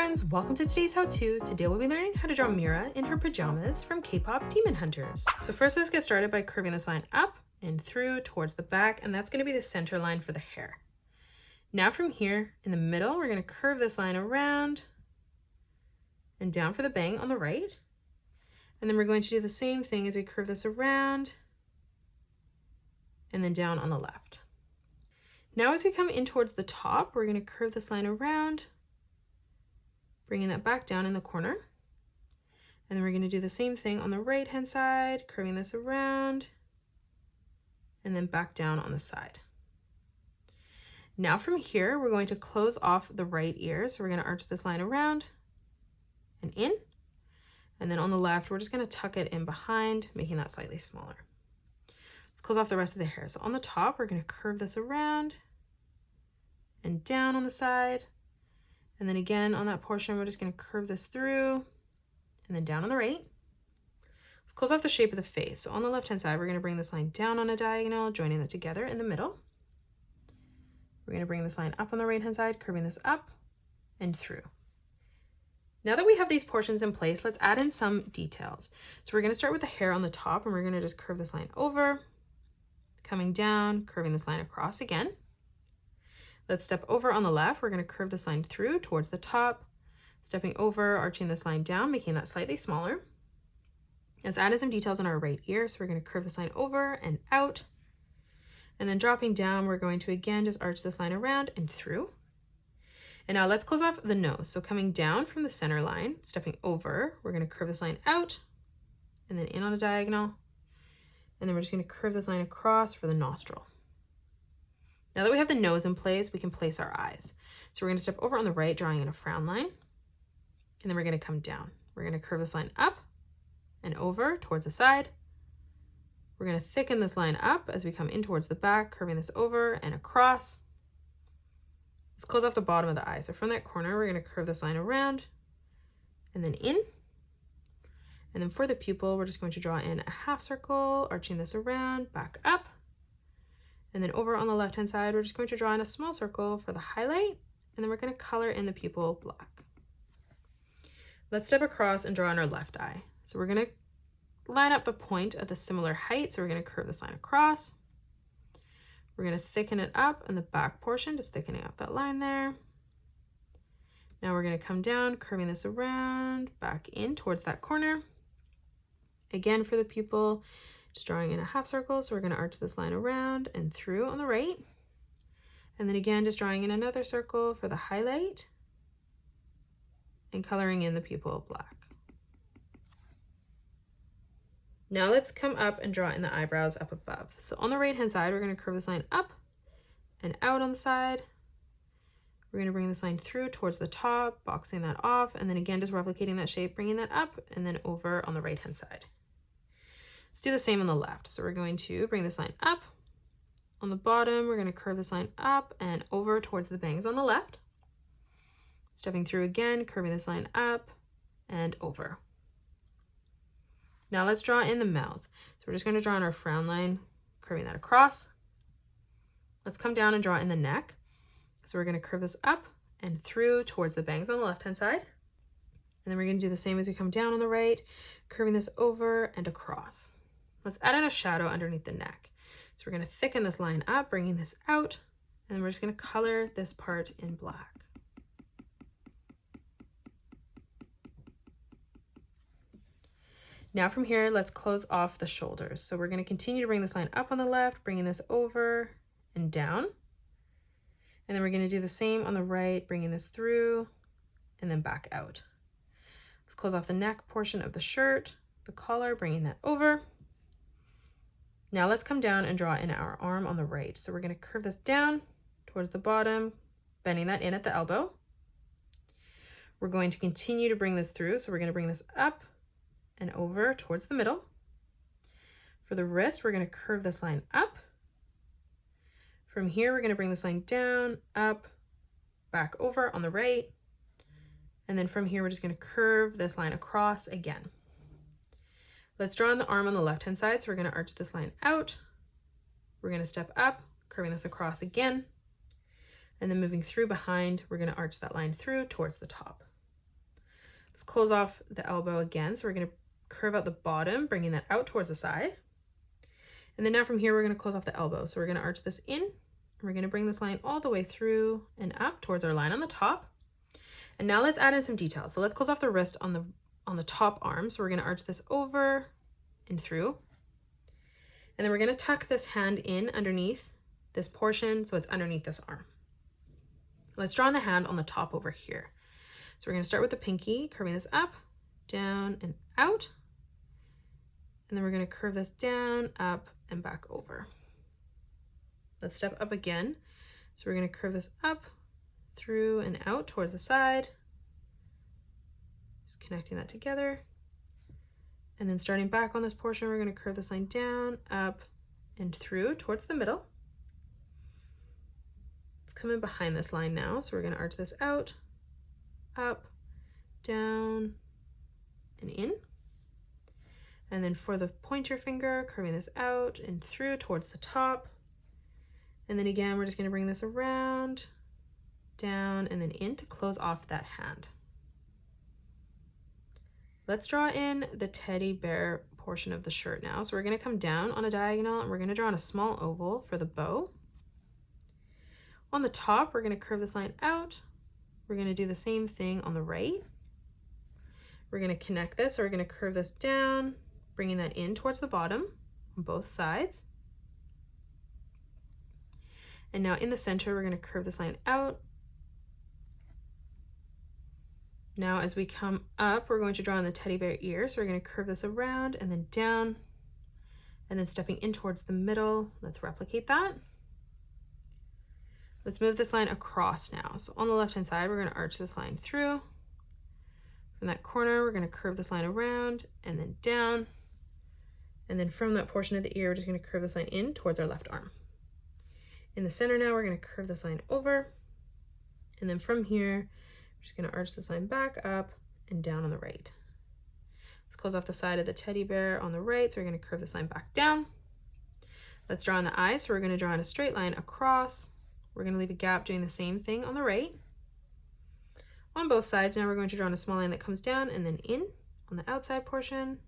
friends, welcome to today's how-to. Today we'll be learning how to draw Mira in her pajamas from K-pop Demon Hunters. So first let's get started by curving this line up and through towards the back, and that's going to be the center line for the hair. Now from here in the middle, we're going to curve this line around and down for the bang on the right. And then we're going to do the same thing as we curve this around and then down on the left. Now as we come in towards the top, we're going to curve this line around, bringing that back down in the corner. And then we're going to do the same thing on the right hand side, curving this around and then back down on the side. Now from here, we're going to close off the right ear. So we're going to arch this line around and in. And then on the left, we're just going to tuck it in behind, making that slightly smaller. Let's close off the rest of the hair. So on the top, we're going to curve this around and down on the side. And then again, on that portion, we're just going to curve this through and then down on the right. Let's close off the shape of the face. So on the left-hand side, we're going to bring this line down on a diagonal, joining that together in the middle. We're going to bring this line up on the right-hand side, curving this up and through. Now that we have these portions in place, let's add in some details. So we're going to start with the hair on the top, and we're going to just curve this line over, coming down, curving this line across again. Let's step over on the left. We're going to curve this line through towards the top, stepping over, arching this line down, making that slightly smaller. Let's add in some details on our right ear. So we're going to curve this line over and out. And then dropping down, we're going to again just arch this line around and through. And now let's close off the nose. So coming down from the center line, stepping over, we're going to curve this line out and then in on a diagonal. And then we're just going to curve this line across for the nostril. Now that we have the nose in place, we can place our eyes. So we're going to step over on the right, drawing in a frown line. And then we're going to come down. We're going to curve this line up and over towards the side. We're going to thicken this line up as we come in towards the back, curving this over and across. Let's close off the bottom of the eye. So from that corner, we're going to curve this line around and then in. And then for the pupil, we're just going to draw in a half circle, arching this around, back up. And then over on the left-hand side, we're just going to draw in a small circle for the highlight, and then we're going to color in the pupil black. Let's step across and draw in our left eye. So we're going to line up the point at the similar height. So we're going to curve this line across. We're going to thicken it up in the back portion, just thickening out that line there. Now we're going to come down, curving this around, back in towards that corner. Again, for the pupil, just drawing in a half circle. So we're going to arch this line around and through on the right. And then again, just drawing in another circle for the highlight and coloring in the pupil black. Now let's come up and draw in the eyebrows up above. So on the right-hand side, we're going to curve this line up and out on the side. We're going to bring this line through towards the top, boxing that off, and then again, just replicating that shape, bringing that up and then over on the right-hand side. Let's do the same on the left. So we're going to bring this line up. On the bottom, we're going to curve this line up and over towards the bangs on the left. Stepping through again, curving this line up and over. Now let's draw in the mouth. So we're just going to draw in our frown line, curving that across. Let's come down and draw in the neck. So we're going to curve this up and through towards the bangs on the left-hand side. And then we're going to do the same as we come down on the right, curving this over and across. Let's add in a shadow underneath the neck. So we're going to thicken this line up, bringing this out, and then we're just going to color this part in black. Now from here, let's close off the shoulders. So we're going to continue to bring this line up on the left, bringing this over and down. And then we're going to do the same on the right, bringing this through and then back out. Let's close off the neck portion of the shirt, the collar, bringing that over. Now let's come down and draw in our arm on the right. So we're going to curve this down towards the bottom, bending that in at the elbow. We're going to continue to bring this through. So we're going to bring this up and over towards the middle. For the wrist, we're going to curve this line up. From here, we're going to bring this line down, up, back over on the right. And then from here, we're just going to curve this line across again. Let's draw in the arm on the left-hand side. So we're going to arch this line out. We're going to step up, curving this across again. And then moving through behind, we're going to arch that line through towards the top. Let's close off the elbow again. So we're going to curve out the bottom, bringing that out towards the side. And then now from here, we're going to close off the elbow. So we're going to arch this in, and we're going to bring this line all the way through and up towards our line on the top. And now let's add in some details. So let's close off the wrist on the top arm. So we're going to arch this over and through. And then we're going to tuck this hand in underneath this portion so it's underneath this arm. Let's draw on the hand on the top over here. So we're going to start with the pinky, curving this up, down, and out. And then we're going to curve this down, up, and back over. Let's step up again. So we're going to curve this up, through, and out towards the side. Just connecting that together. And then starting back on this portion, we're going to curve this line down, up, and through towards the middle. Let's come in behind this line now. So we're going to arch this out, up, down, and in. And then for the pointer finger, curving this out and through towards the top. And then again, we're just going to bring this around, down, and then in to close off that hand. Let's draw in the teddy bear portion of the shirt now. So we're going to come down on a diagonal, and we're going to draw in a small oval for the bow. On the top, we're going to curve this line out. We're going to do the same thing on the right. We're going to connect this, so we're going to curve this down, bringing that in towards the bottom on both sides. And now in the center, we're going to curve this line out. Now as we come up, we're going to draw in the teddy bear ear. So we're going to curve this around and then down, and then stepping in towards the middle. Let's replicate that. Let's move this line across now. So on the left-hand side, we're going to arch this line through. From that corner, we're going to curve this line around and then down. And then from that portion of the ear, we're just going to curve this line in towards our left arm. In the center now, we're going to curve this line over. And then from here, we're just going to arch this line back up and down on the right. Let's close off the side of the teddy bear on the right. So we're going to curve this line back down. Let's draw in the eyes. So we're going to draw in a straight line across. We're going to leave a gap doing the same thing on the right. On both sides, now we're going to draw in a small line that comes down and then in on the outside portion. And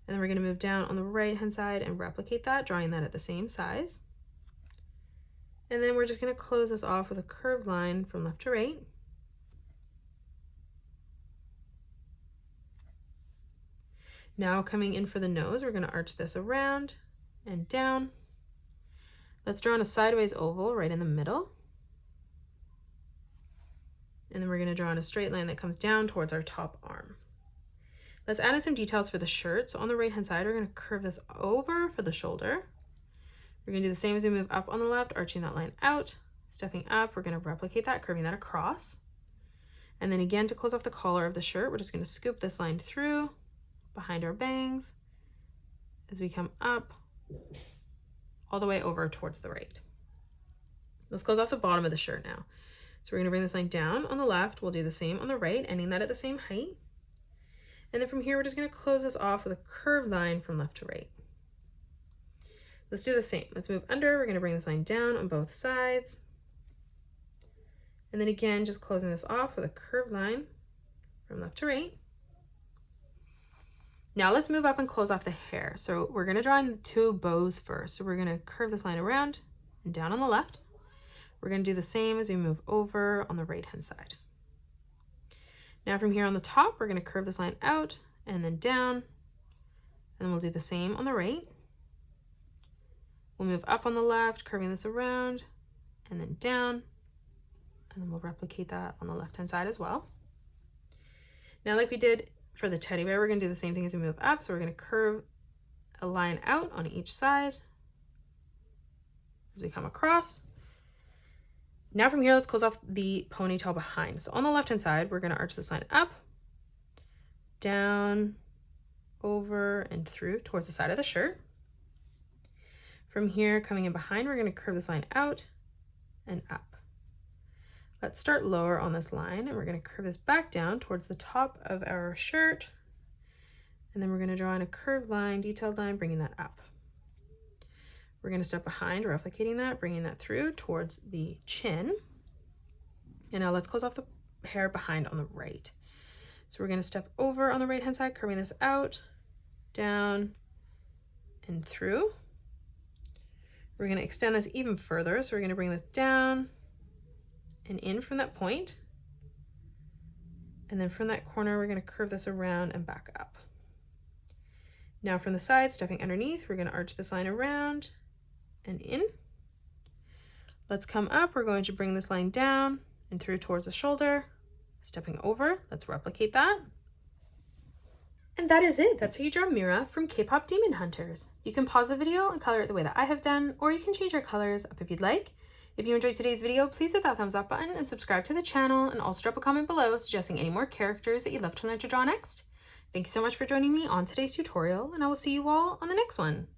then we're going to move down on the right-hand side and replicate that, drawing that at the same size. And then we're just going to close this off with a curved line from left to right. Now coming in for the nose, we're going to arch this around and down. Let's draw in a sideways oval right in the middle. And then we're going to draw in a straight line that comes down towards our top arm. Let's add in some details for the shirt. So on the right hand side, we're going to curve this over for the shoulder. We're going to do the same as we move up on the left, arching that line out. Stepping up, we're going to replicate that, curving that across. And then again, to close off the collar of the shirt, we're just going to scoop this line through behind our bangs as we come up all the way over towards the right. Let's close off the bottom of the shirt now. So we're going to bring this line down on the left. We'll do the same on the right, ending that at the same height. And then from here, we're just going to close this off with a curved line from left to right. Let's do the same. Let's move under. We're going to bring this line down on both sides. And then again, just closing this off with a curved line from left to right. Now let's move up and close off the hair. So we're going to draw in 2 bows first. So we're going to curve this line around and down on the left. We're going to do the same as we move over on the right hand side. Now from here on the top, we're going to curve this line out and then down. And then we'll do the same on the right. We'll move up on the left, curving this around and then down. And then we'll replicate that on the left hand side as well. Now like we did for the teddy bear, we're going to do the same thing as we move up. So we're going to curve a line out on each side as we come across. Now from here, let's close off the ponytail behind. So on the left-hand side, we're going to arch this line up, down, over, and through towards the side of the shirt. From here, coming in behind, we're going to curve this line out and up. Let's start lower on this line, and we're going to curve this back down towards the top of our shirt. And then we're going to draw in a curved line, detailed line, bringing that up. We're going to step behind, replicating that, bringing that through towards the chin. And now let's close off the hair behind on the right. So we're going to step over on the right hand side, curving this out, down, and through. We're going to extend this even further. So we're going to bring this down and in from that point. And then from that corner, we're going to curve this around and back up. Now from the side, stepping underneath, we're going to arch this line around and in. Let's come up. We're going to bring this line down and through towards the shoulder, stepping over. Let's replicate that. And that is it. That's how you draw Mira from K-pop Demon Hunters. You can pause the video and color it the way that I have done, or you can change your colors up if you'd like. If you enjoyed today's video, please hit that thumbs up button and subscribe to the channel, and also drop a comment below suggesting any more characters that you'd love to learn to draw next. Thank you so much for joining me on today's tutorial, and I will see you all on the next one.